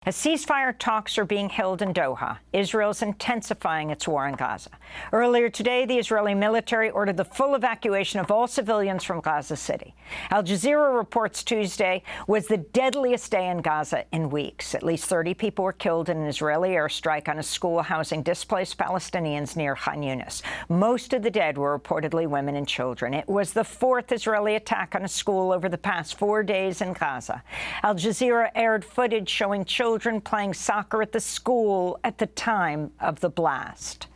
As ceasefire talks are being held in Doha, Israel's intensifying its war in Gaza. Earlier today, the Israeli military ordered the full evacuation of all civilians from Gaza City. Al Jazeera reports Tuesday was the deadliest day in Gaza in weeks. At least 30 people were killed in an Israeli airstrike on a school housing displaced Palestinians near Khan Younis. Most of the dead were reportedly women and children. It was the fourth Israeli attack on a school over the past 4 days in Gaza. Al Jazeera aired footage showing children playing soccer at the school at the time of the blast.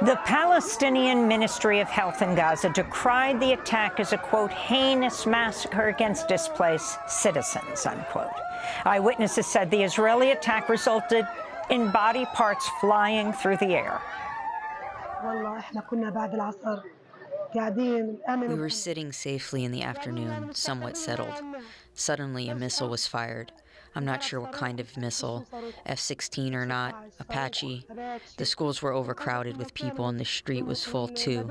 The Palestinian Ministry of Health in Gaza decried the attack as a, quote, heinous massacre against displaced citizens, unquote. Eyewitnesses said the Israeli attack resulted in body parts flying through the air. We were sitting safely in the afternoon, somewhat settled. Suddenly, a missile was fired. I'm not sure what kind of missile, F-16 or not, Apache. The schools were overcrowded with people and the street was full too.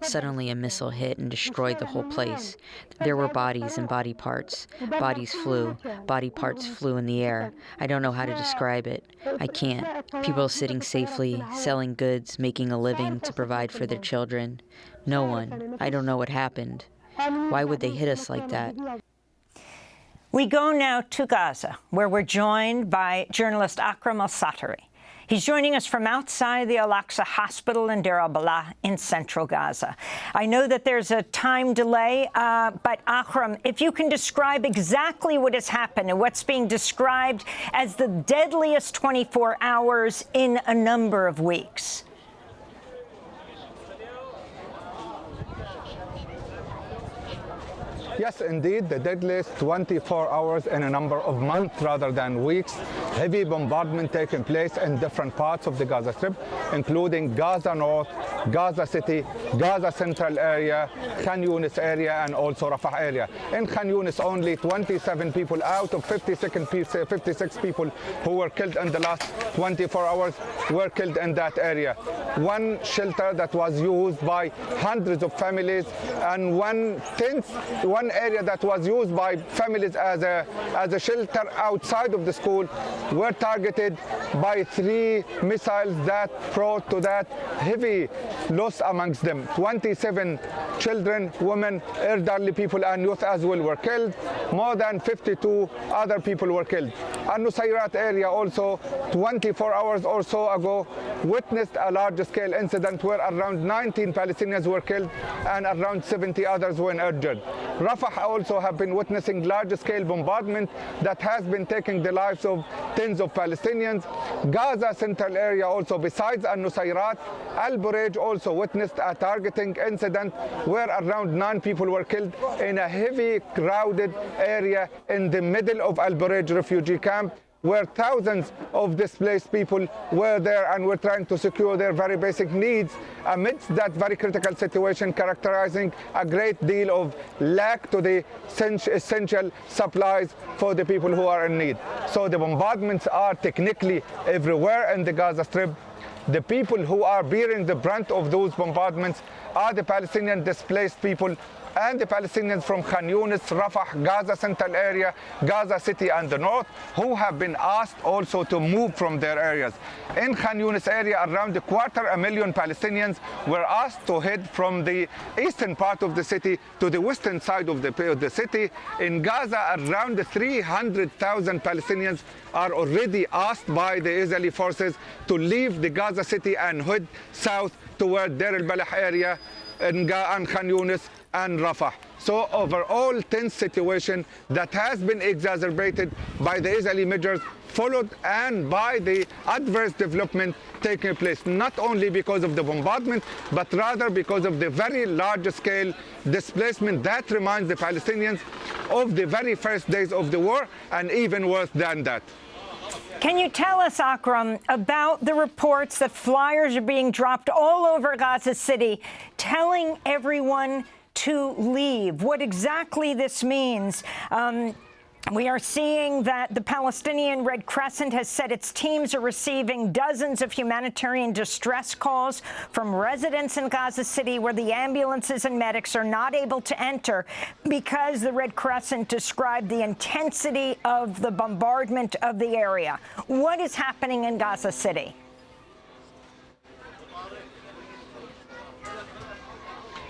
Suddenly a missile hit and destroyed the whole place. There were bodies and body parts. Bodies flew. Body parts flew in the air. I don't know how to describe it. I can't. People sitting safely, selling goods, making a living to provide for their children. No one. I don't know what happened. Why would they hit us like that? We go now to Gaza, where we're joined by journalist Akram al-Satarri. He's joining us from outside the Al-Aqsa Hospital in Deir al-Balah in central Gaza. I know that there's a time delay, but Akram, if you can describe exactly what has happened and what's being described as the deadliest 24 hours in a number of weeks. Yes, indeed, the deadliest 24 hours in a number of months rather than weeks. Heavy bombardment taking place in different parts of the Gaza Strip, including Gaza North, Gaza City, Gaza Central area, Khan Younis area, and also Rafah area. In Khan Younis, only 27 people out of 56 people who were killed in the last 24 hours were killed in that area. One shelter that was used by hundreds of families, and one area that was used by families as a shelter outside of the school were targeted by 3 missiles that brought to that heavy loss amongst them. 27 children, women, elderly people, and youth as well were killed. More than 52 other people were killed. Al-Nusayrat area also, 24 hours or so ago, witnessed a large-scale incident where around 19 Palestinians were killed and around 70 others were injured. Rafah also have been witnessing large-scale bombardment that has been taking the lives of tens of Palestinians. Gaza Central area also, besides Al-Nusayrat, Al-Burej also witnessed a targeting incident where around 9 people were killed in a heavy crowded area in the middle of Al-Burej refugee camp, where thousands of displaced people were there and were trying to secure their very basic needs amidst that very critical situation, characterizing a great deal of lack to the essential supplies for the people who are in need. So the bombardments are technically everywhere in the Gaza Strip. The people who are bearing the brunt of those bombardments are the Palestinian displaced people and the Palestinians from Khan Younis, Rafah, Gaza Central area, Gaza City and the north, who have been asked also to move from their areas. In Khan Younis area, around 250,000 Palestinians were asked to head from the eastern part of the city to the western side of the city. In Gaza, around 300,000 Palestinians are already asked by the Israeli forces to leave the Gaza City and head south toward Deir al-Balah area and Khan Younis and Rafah. So overall tense situation that has been exacerbated by the Israeli measures followed and by the adverse development taking place, not only because of the bombardment, but rather because of the very large-scale displacement that reminds the Palestinians of the very first days of the war, and even worse than that. Can you tell us, Akram, about the reports that flyers are being dropped all over Gaza City telling everyone to leave. What exactly this means. We are seeing that the Palestinian Red Crescent has said its teams are receiving dozens of humanitarian distress calls from residents in Gaza City where the ambulances and medics are not able to enter because the Red Crescent described the intensity of the bombardment of the area. What is happening in Gaza City?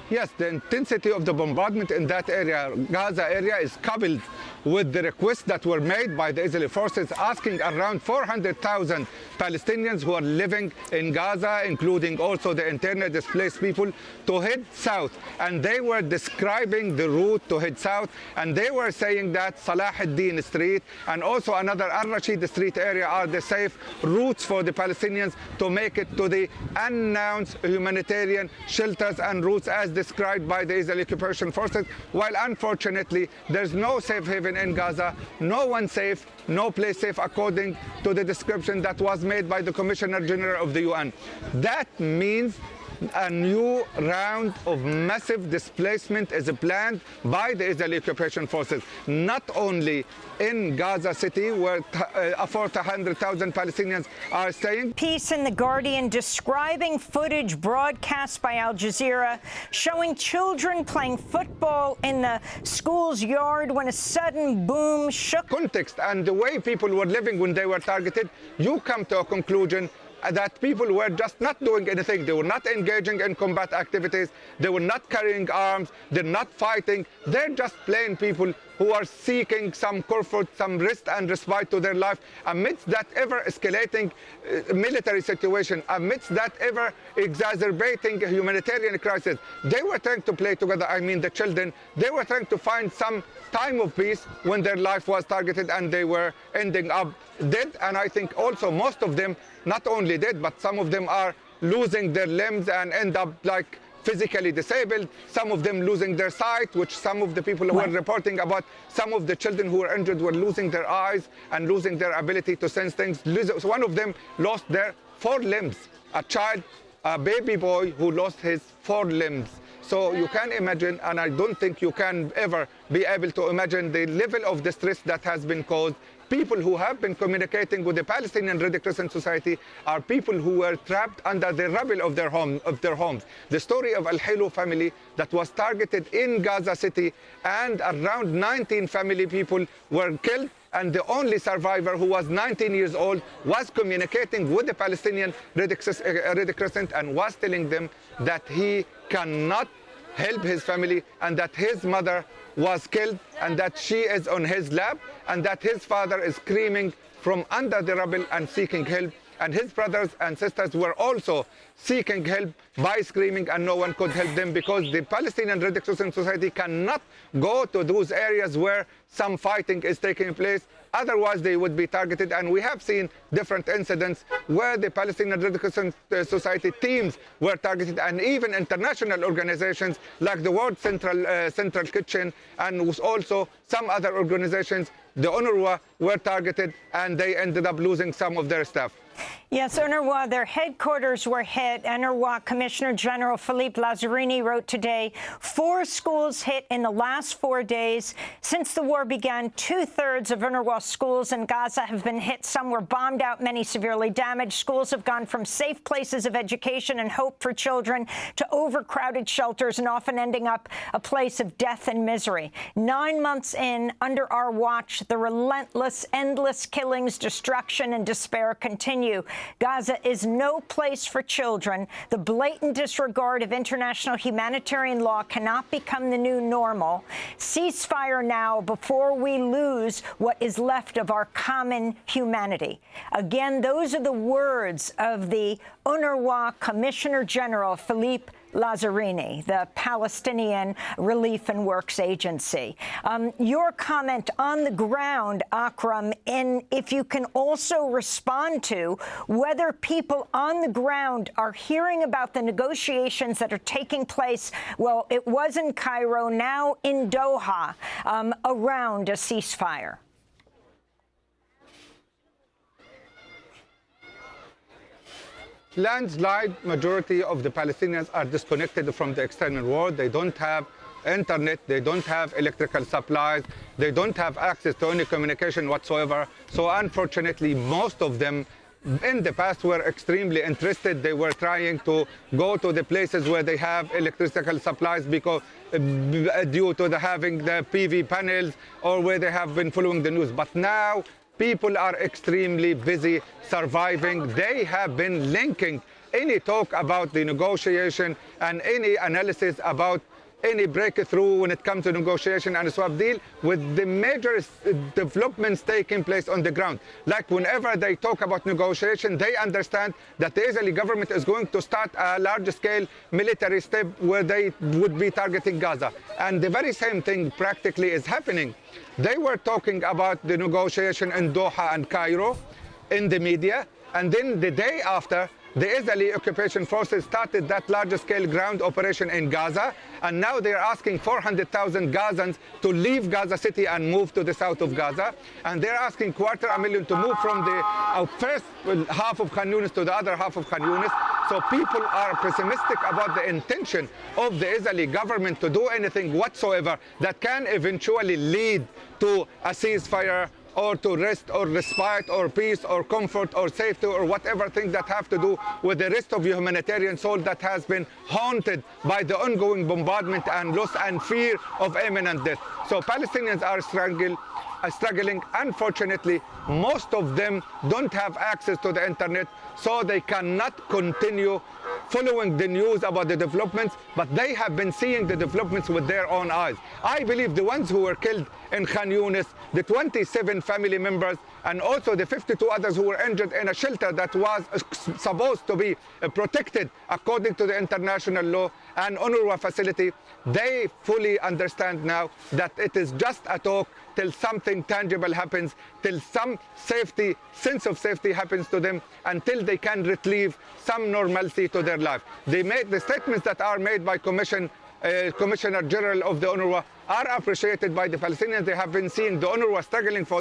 Yes, the intensity of the bombardment in that area, Gaza area, is coupled with the requests that were made by the Israeli forces asking around 400,000 Palestinians who are living in Gaza, including also the internally displaced people, to head south. And they were describing the route to head south, and they were saying that Salah ad-Din Street and also another al-Rashid Street area are the safe routes for the Palestinians to make it to the announced humanitarian shelters and routes as described by the Israeli occupation forces, while unfortunately there's no safe haven in Gaza, no one safe, no place safe according to the description that was made by the Commissioner General of the UN. That means a new round of massive displacement is planned by the Israeli occupation forces, not only in Gaza City, where 400,000 Palestinians are staying. Piece in The Guardian describing footage broadcast by Al Jazeera showing children playing football in the school's yard when a sudden boom shook. Context and the way people were living when they were targeted, you come to a conclusion that people were just not doing anything. They were not engaging in combat activities. They were not carrying arms. They're not fighting. They're just plain people who are seeking some comfort, some rest and respite to their life amidst that ever-escalating military situation, amidst that ever-exacerbating humanitarian crisis. They were trying to play together, I mean the children. They were trying to find some time of peace when their life was targeted and they were ending up dead. And I think also most of them not only dead, but some of them are losing their limbs and end up like physically disabled, some of them losing their sight, which some of the people were reporting about. Some of the children who were injured were losing their eyes and losing their ability to sense things. So one of them lost their 4 limbs, a child, a baby boy who lost his 4 limbs. So you can imagine, and I don't think you can ever be able to imagine the level of distress that has been caused. People who have been communicating with the Palestinian Red Crescent Society are people who were trapped under the rubble of their homes. The story of Al-Hilu family that was targeted in Gaza City, and around 19 family people were killed, and the only survivor, who was 19 years old, was communicating with the Palestinian Red Crescent and was telling them that he cannot help his family and that his mother was killed and that she is on his lap and that his father is screaming from under the rubble and seeking help. And his brothers and sisters were also seeking help by screaming, and no one could help them because the Palestinian Red Crescent Society cannot go to those areas where some fighting is taking place. Otherwise, they would be targeted. And we have seen different incidents where the Palestinian Red Crescent Society teams were targeted, and even international organizations like the World Central Kitchen and also some other organizations, the UNRWA, were targeted, and they ended up losing some of their staff. Yes, UNRWA, their headquarters were hit. UNRWA Commissioner General Philippe Lazzarini wrote today 4 schools hit in the last 4 days. Since the war began, 2/3 of UNRWA schools in Gaza have been hit. Some were bombed out, many severely damaged. Schools have gone from safe places of education and hope for children to overcrowded shelters and often ending up a place of death and misery. 9 months in, under our watch, the relentless, endless killings, destruction and despair continue. Gaza is no place for children. The blatant disregard of international humanitarian law cannot become the new normal. Ceasefire now before we lose what is left of our common humanity. Again, those are the words of the UNRWA Commissioner General Philippe Lazzarini, the Palestinian Relief and Works Agency. Your comment on the ground, Akram, and if you can also respond to whether people on the ground are hearing about the negotiations that are taking place, well, it was in Cairo, now in Doha, around a ceasefire. Landslide majority of the Palestinians are disconnected from the external world. They don't have internet, they don't have electrical supplies, they don't have access to any communication whatsoever. So unfortunately, most of them in the past were extremely interested. They were trying to go to the places where they have electrical supplies because due to having the PV panels, or where they have been following the news. But now people are extremely busy surviving. They have been linking any talk about the negotiation and any analysis about any breakthrough when it comes to negotiation and a swap deal with the major developments taking place on the ground. Like whenever they talk about negotiation, they understand that the Israeli government is going to start a large-scale military step where they would be targeting Gaza. And the very same thing practically is happening. They were talking about the negotiation in Doha and Cairo in the media, and then the day after, the Israeli occupation forces started that large-scale ground operation in Gaza, and now they're asking 400,000 Gazans to leave Gaza City and move to the south of Gaza, and they're asking 250,000 to move from the first half of Khan Younis to the other half of Khan Younis. So people are pessimistic about the intention of the Israeli government to do anything whatsoever that can eventually lead to a ceasefire, or to rest or respite or peace or comfort or safety or whatever things that have to do with the rest of humanitarian soul that has been haunted by the ongoing bombardment and loss and fear of imminent death. So Palestinians are struggling. Unfortunately, most of them don't have access to the internet, so they cannot continue following the news about the developments, but they have been seeing the developments with their own eyes. I believe the ones who were killed in Khan Younis, the 27 family members, and also the 52 others who were injured in a shelter that was supposed to be protected according to the international law and UNRWA facility, they fully understand now that it is just a talk till something tangible happens, till some safety, sense of safety happens to them, until they can retrieve some normalcy to their life. The statements that are made by Commissioner General of the UNRWA are appreciated by the Palestinians. They have been seeing the UNRWA struggling for